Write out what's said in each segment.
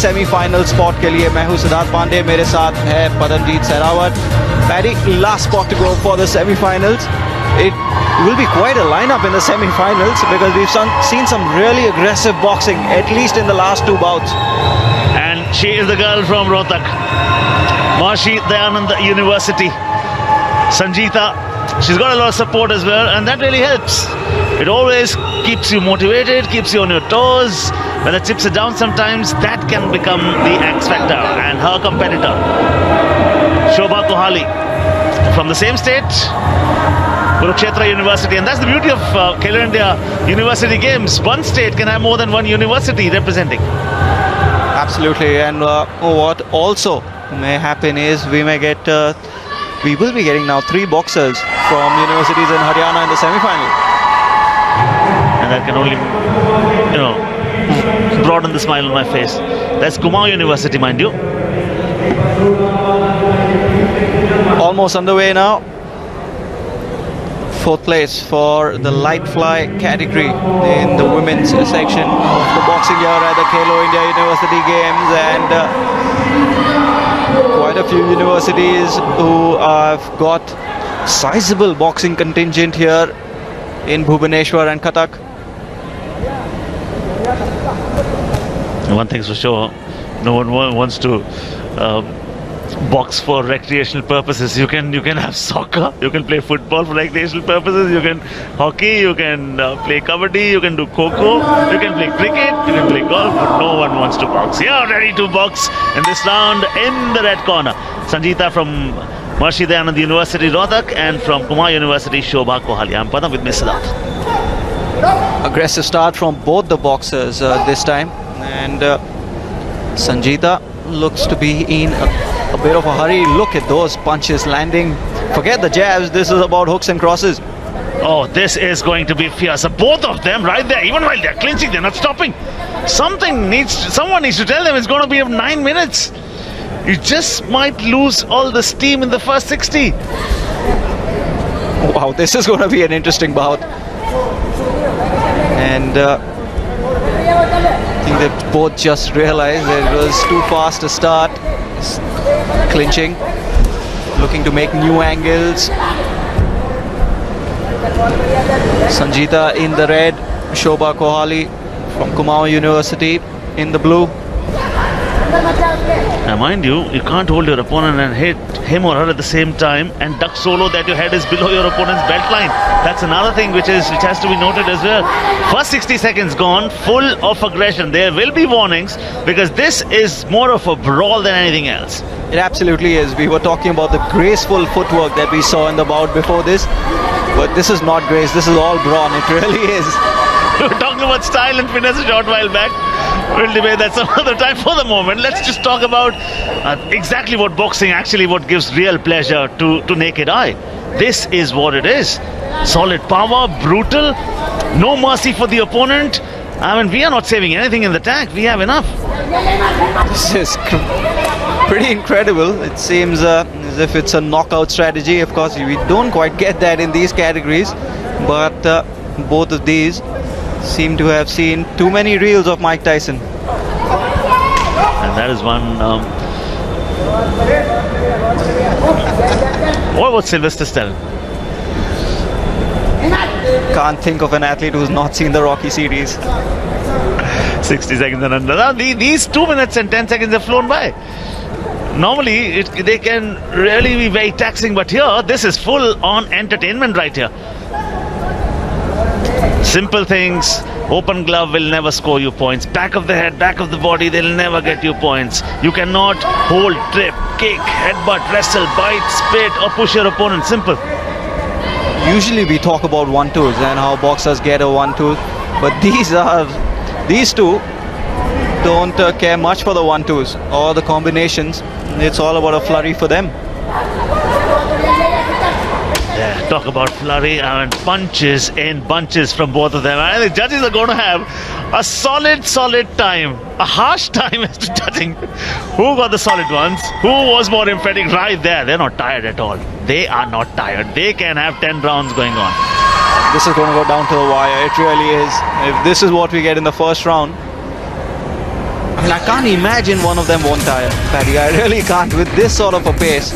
Semifinal spot के लिए। मैं हूं सिद्धार्थ पांडे, मेरे साथ है पदमजीत Sehrawat. Paddy, last spot to go for the semi-finals. It will be quite a lineup in the semi-finals because we've seen some really aggressive boxing, at least in the last two bouts. And she is the girl from Rohtak, Maharishi Dayananda University, SANJEETA. She's got a lot of support as well, and that really helps. It always keeps you motivated, keeps you on your toes. When the chips are down sometimes, that can become the X factor. And her competitor, SHOBHA from the same state, Kurukshetra University. And that's the beauty of Khelo India University Games. One state can have more than one university representing. Absolutely. And what also may happen is we will be getting now 3 boxers from universities in Haryana in the semi-final. And that can only, broaden the smile on my face. That's Kumar University, mind you. Almost underway now. 4th place for the Lightfly category in the women's section of the boxing year at the Khelo India University Games, and quite a few universities who have got sizable boxing contingent here in Bhubaneswar and Cuttack. One thing's for sure, no one wants to box for recreational purposes. You can have soccer, you can play football for recreational purposes, you can hockey, you can play kabaddi, you can do kho-kho, you can play cricket, you can play golf, but no one wants to box. You're ready to box in this round. In the red corner, SANJEETA from Maharishi Dayananda University, Rohtak, and from Kumar University, SHOBHA. I'm Padam with Siddharth. Aggressive start from both the boxers this time, and SANJEETA looks to be in a bit of a hurry. Look at those punches landing. Forget the jabs, this is about hooks and crosses. Oh, this is going to be fierce. Both of them right there, even while they're clinching, they're not stopping. Someone needs to tell them it's going to be 9 minutes. You just might lose all the steam in the first 60. Wow, this is going to be an interesting bout. And I think they both just realized that it was too fast to start. Clinching, looking to make new angles. SANJEETA in the red, SHOBHA from Kumar University in the blue. Now mind you, you can't hold your opponent and hit him or her at the same time and duck solo that your head is below your opponent's belt line. That's another thing which has to be noted as well. First 60 seconds gone, full of aggression. There will be warnings because this is more of a brawl than anything else. It absolutely is. We were talking about the graceful footwork that we saw in the bout before this, but this is not grace, this is all brawn. It really is. We were talking about style and finesse a short while back. We'll debate that some other time. For the moment, let's just talk about exactly what boxing actually, what gives real pleasure to naked eye. This is what it is. Solid power, brutal, no mercy for the opponent. I mean, we are not saving anything in the tank. We have enough. This is pretty incredible. It seems as if it's a knockout strategy. Of course, we don't quite get that in these categories, but both of these seem to have seen too many reels of Mike Tyson. And that is one. What was Sylvester Stallone? Can't think of an athlete who's not seen the Rocky series. 60 seconds and under. Now, these 2 minutes and 10 seconds have flown by. Normally, they can really be very taxing, but here, this is full on entertainment right here. Simple things. Open glove will never score you points. Back of the head, back of the body, they'll never get you points. You cannot hold, trip, kick, headbutt, wrestle, bite, spit, or push your opponent. Simple. Usually we talk about 1-2s and how boxers get a 1-2, but these two don't care much for the 1-2s or the combinations. It's all about a flurry for them. Yeah, talk about flurry and punches in bunches from both of them. I think judges are going to have a solid time, a harsh time as to judging who got the solid ones, who was more emphatic right there. They're not tired at all. They are not tired. They can have 10 rounds going on. This is going to go down to the wire. It really is. If this is what we get in the first round, I mean, I can't imagine one of them won't tire, Paddy. I really can't with this sort of a pace.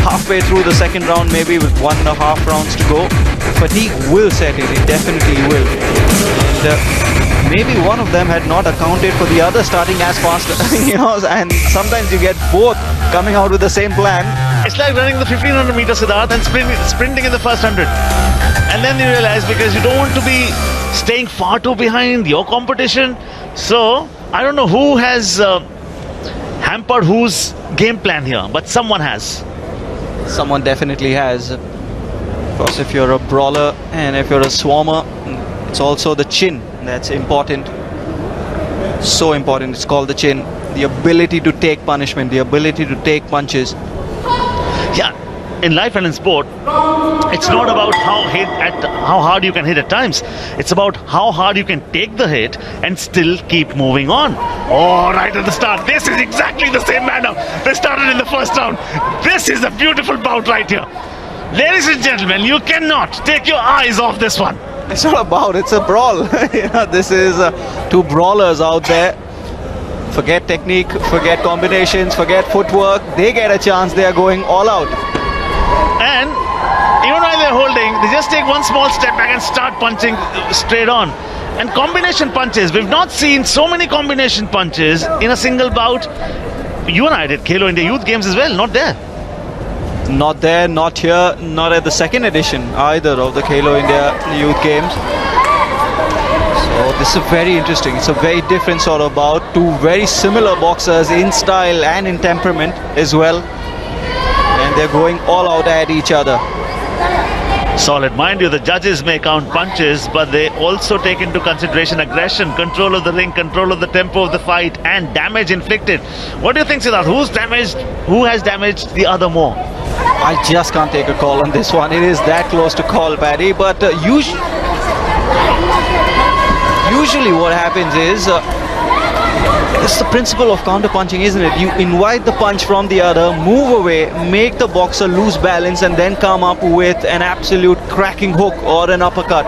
Halfway through the second round, maybe with 1.5 rounds to go, fatigue will set in. It definitely will. And maybe one of them had not accounted for the other starting as fast, and sometimes you get both coming out with the same plan. It's like running the 1500 meters, Siddharth, and sprinting in the first 100. And then you realize, because you don't want to be staying far too behind your competition. So, I don't know who has hampered whose game plan here, but someone has. Someone definitely has. Of course, if you're a brawler and if you're a swarmer, it's also the chin that's important. So important. It's called the chin. The ability to take punishment, the ability to take punches. Yeah, in life and in sport, it's not about how hard you can hit at times. It's about how hard you can take the hit and still keep moving on. Oh, right at the start. This is exactly the same manner they started in the first round. This is a beautiful bout right here. Ladies and gentlemen, you cannot take your eyes off this one. It's not a bout, it's a brawl. This is two brawlers out there. Forget technique, forget combinations, forget footwork. They get a chance, they are going all out. And even while they're holding, they just take one small step back and start punching straight on. And combination punches, we've not seen so many combination punches in a single bout. You and I did Khelo India Youth Games as well, not there. Not there, not here, not at the second edition either of the Khelo India Youth Games. So this is very interesting. It's a very different sort of bout. Two very similar boxers in style and in temperament as well. And they're going all out at each other. Solid. Mind you, the judges may count punches, but they also take into consideration aggression, control of the ring, control of the tempo of the fight, and damage inflicted. What do you think, Siddharth? Who has damaged the other more? I just can't take a call on this one. It is that close to call, Paddy. But usually what happens is, it's the principle of counter-punching, isn't it? You invite the punch from the other, move away, make the boxer lose balance, and then come up with an absolute cracking hook or an uppercut.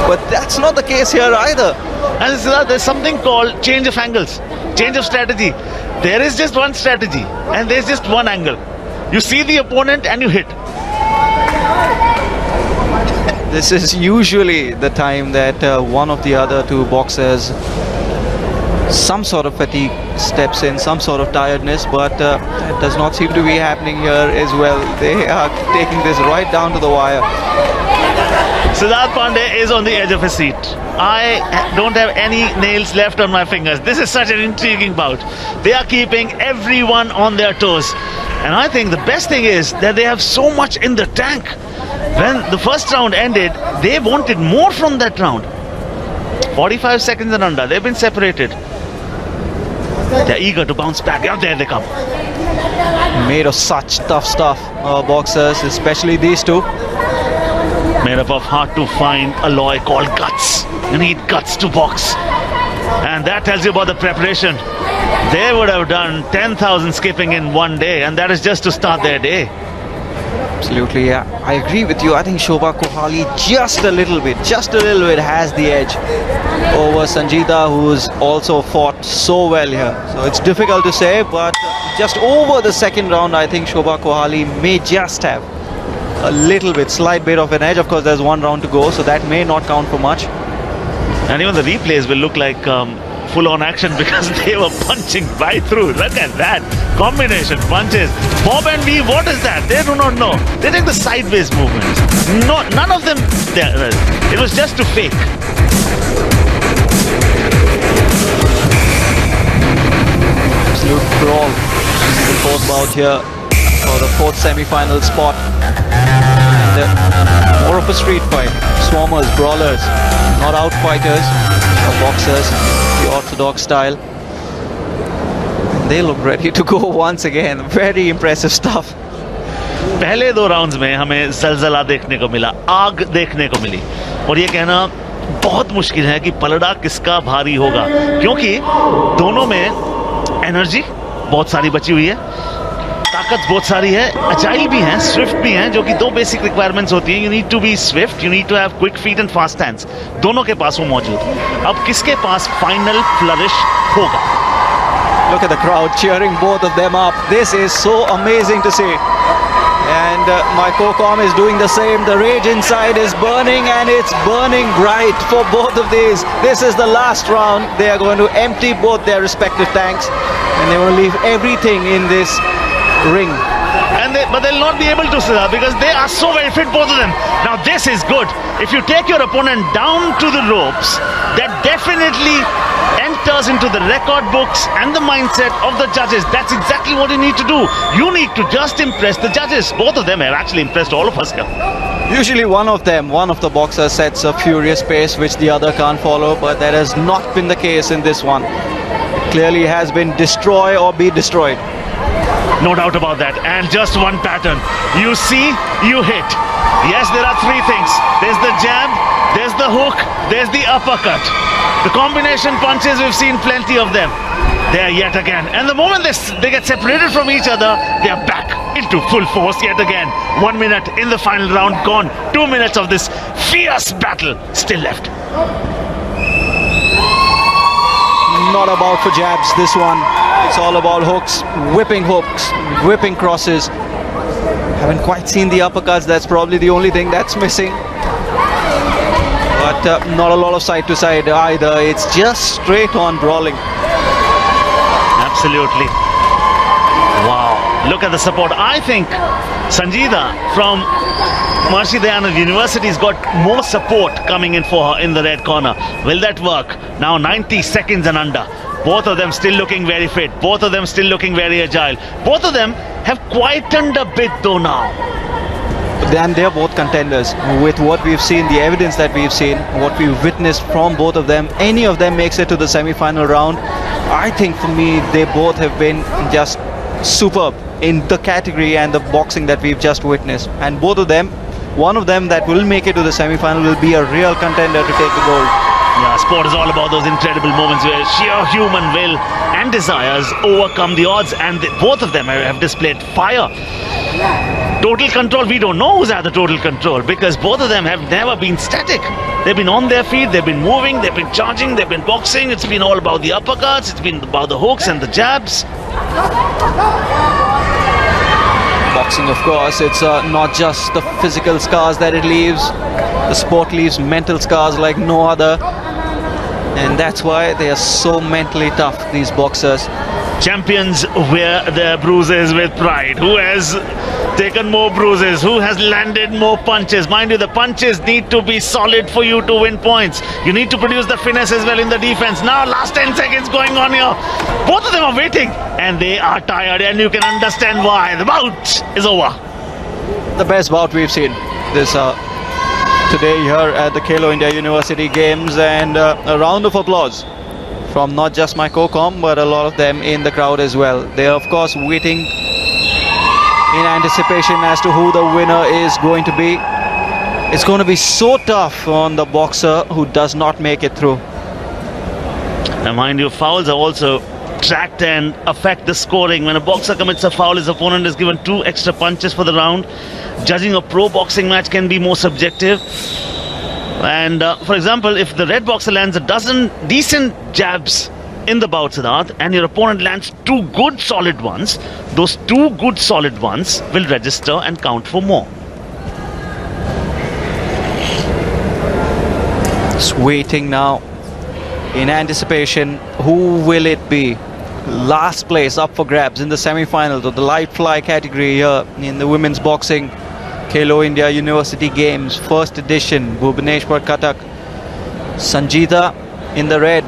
But that's not the case here either. And there's something called change of angles, change of strategy. There is just one strategy, and there's just one angle. You see the opponent and you hit. This is usually the time that one of the other two boxers, some sort of fatigue steps in, some sort of tiredness, but that does not seem to be happening here as well. They are taking this right down to the wire. Siddharth Pandey is on the edge of his seat. I don't have any nails left on my fingers. This is such an intriguing bout. They are keeping everyone on their toes. And I think the best thing is that they have so much in the tank. When the first round ended, they wanted more from that round. 45 seconds and under. They've been separated. They're eager to bounce back. Yeah, there they come. Made of such tough stuff, boxers, especially these two. Made up of hard-to-find alloy called guts. You need guts to box. And that tells you about the preparation. They would have done 10,000 skipping in one day, and that is just to start their day. Absolutely, yeah. I agree with you. I think Shobha Kohali just a little bit has the edge over SANJEETA, who's also fought so well here. So it's difficult to say, but just over the second round, I think Shobha Kohali may just have a little bit, slight bit of an edge. Of course, there's one round to go, so that may not count for much. And even the replays will look like full-on action because they were punching right through. Look at that. Combination punches. Bob and weave, what is that? They do not know. They take the sideways movements. No, none of them. It was just to fake. Absolute brawl. This is the fourth bout here for the fourth semi-final spot. And more of a street fight. Swarmers, brawlers, not outfighters or boxers, the orthodox style. They look ready to go once again. Very impressive stuff. पहले दो rounds में हमें जलजला देखने को मिला, आग देखने को मिली, और ये कहना बहुत मुश्किल है कि पलड़ा किसका भारी होगा, क्योंकि दोनों में एनर्जी बहुत सारी बची हुई है, ताकत बहुत सारी है, अजाइल भी हैं, स्विफ्ट भी हैं, जो कि दो बेसिक रिक्वायरमेंट्स होती हैं. You need to be swift, you need to have quick feet and fast hands. दोनों के पास वो मौजूद. अब किसके पास फाइनल फ्लरिश होगा? Look at the crowd cheering both of them up. This is so amazing to see. And my co-com is doing the same. The rage inside is burning, and it's burning bright for both of these. This is the last round. They are going to empty both their respective tanks, and they will leave everything in this ring. But they'll not be able to, Siddha, because they are so very fit, both of them. Now this is good. If you take your opponent down to the ropes, that definitely enters into the record books and the mindset of the judges. That's exactly what you need to do. You need to just impress the judges. Both of them have actually impressed all of us here. Usually one of the boxers sets a furious pace which the other can't follow, but that has not been the case in this one. It clearly has been destroy or be destroyed. No doubt about that. And just one pattern. You see, you hit. Yes, there are three things. There's the jab, there's the hook, there's the uppercut. The combination punches, we've seen plenty of them. There yet again. And the moment they get separated from each other, they are back into full force yet again. 1 minute in the final round gone. 2 minutes of this fierce battle still left. Not about for jabs, this one. It's all about hooks, whipping crosses. Haven't quite seen the uppercuts. That's probably the only thing that's missing. But not a lot of side to side either. It's just straight on brawling. Absolutely. Wow. Look at the support. I think SANJEETA from Maharishi Dayanand University has got more support coming in for her in the red corner. Will that work? Now 90 seconds and under. Both of them still looking very fit. Both of them still looking very agile. Both of them have quietened a bit though now. Then they're both contenders. With what we've seen, the evidence that we've seen, what we've witnessed from both of them, any of them makes it to the semi-final round. I think for me, they both have been just superb in the category and the boxing that we've just witnessed. And both of them, one of them that will make it to the semi-final will be a real contender to take the gold. Yeah, sport is all about those incredible moments where sheer human will and desires overcome the odds, and both of them have displayed fire. Total control, we don't know who's had the total control, because both of them have never been static. They've been on their feet, they've been moving, they've been charging, they've been boxing. It's been all about the uppercuts, it's been about the hooks and the jabs. Boxing, of course, it's not just the physical scars that it leaves. The sport leaves mental scars like no other. And that's why they are so mentally tough, these boxers. Champions wear their bruises with pride. Who has taken more bruises? Who has landed more punches? Mind you, the punches need to be solid for you to win points. You need to produce the finesse as well in the defense. Now, last 10 seconds going on here. Both of them are waiting, and they are tired, and you can understand why. The bout is over. The best bout we've seen this today here at the Khelo India University Games, and a round of applause from not just my co-com but a lot of them in the crowd as well. They are of course waiting in anticipation as to who the winner is going to be. It's going to be so tough on the boxer who does not make it through. Now mind you, fouls are also tracked and affect the scoring. When a boxer commits a foul, his opponent is given 2 extra punches for the round. Judging a pro boxing match can be more subjective. And for example, if the red boxer lands a dozen decent jabs in the bout, Siddharth, and your opponent lands 2 good solid ones, those 2 good solid ones will register and count for more. Just waiting now in anticipation. Who will it be? Last place up for grabs in the semi-finals of the Lightfly category here in the women's boxing Khelo India University Games, first edition, Bhubaneswar, Cuttack. SANJEETA in the red,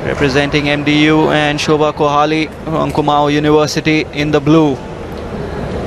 representing MDU, and SHOBHA from Kumaon University in the blue.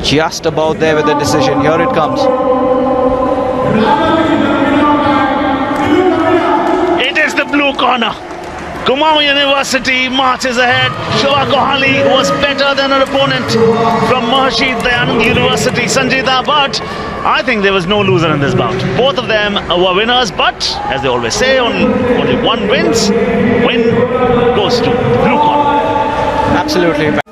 Just about there with the decision. Here it comes. It is the blue corner. Kumaon University marches ahead. SHOBHA was better than her opponent from Maharishi Dayanand University, SANJEETA, but I think there was no loser in this bout. Both of them were winners, but as they always say, only one wins. Win goes to blue corner. Absolutely.